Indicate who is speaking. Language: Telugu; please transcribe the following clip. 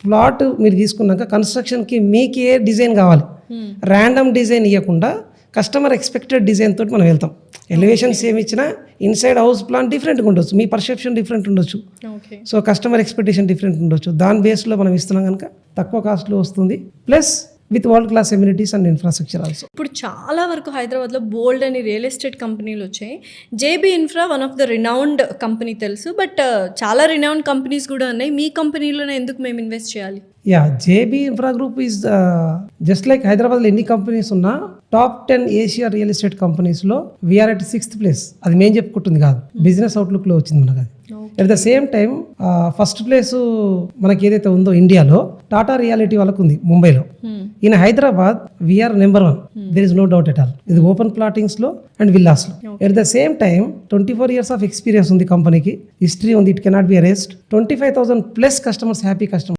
Speaker 1: ప్లాట్ మీరు తీసుకున్నాక కన్స్ట్రక్షన్కి మీకు ఏ డిజైన్ కావాలి, ర్యాండమ్ డిజైన్ ఇవ్వకుండా కస్టమర్ ఎక్స్పెక్టెడ్ డిజైన్ తోటి మనం వెళ్తాం. ఎలివేషన్స్ ఏమి ఇచ్చినా ఇన్సైడ్ హౌస్ ప్లాన్ డిఫరెంట్గా ఉండొచ్చు, మీ పర్సెప్షన్ డిఫరెంట్ ఉండొచ్చు, సో కస్టమర్ ఎక్స్పెక్టేషన్ డిఫరెంట్ ఉండొచ్చు. దాని బేస్లో మనం ఇస్తున్నాం కనుక తక్కువ కాస్ట్లో వస్తుంది, plus with world class amenities and infrastructure also.
Speaker 2: ఇప్పుడు చాలా వరకు హైదరాబాద్లో బోల్డ్ అని రియల్ ఎస్టేట్ కంపెనీలు వచ్చాయి. JB infra one of the renowned company తెలుసు, బట్ చాలా రినౌండ్ కంపెనీస్ కూడా ఉన్నాయి. మీ కంపెనీలోనే ఎందుకు మేము ఇన్వెస్ట్ చేయాలి?
Speaker 1: Yeah, JB infra group is just like హైదరాబాద్లో ఎన్ని కంపెనీస్ ఉన్నా టాప్ 10 ఏషియా రియల్ ఎస్టేట్ కంపెనీస్లో వీఆర్ అట్ 6th ప్లేస్. అది మేము చెప్పుకుంటుంది కాదు, బిజినెస్ అవుట్లుక్లో వచ్చింది మనకు. అది at the same time first place మనకి ఏదైతే ఉందో ఇండియాలో టాటా రియాలిటీ వాళ్ళకు ఉంది ముంబైలో. In Hyderabad we are number 1, there is no doubt at all. ఇది ఓపెన్ ప్లాటింగ్స్ లో అండ్ విల్లాస్ లో. At the same time 24 years of experience ఉంది కంపెనీకి, హిస్టరీ ఉంది, it cannot be arrest. 25,000+ customers, happy customers.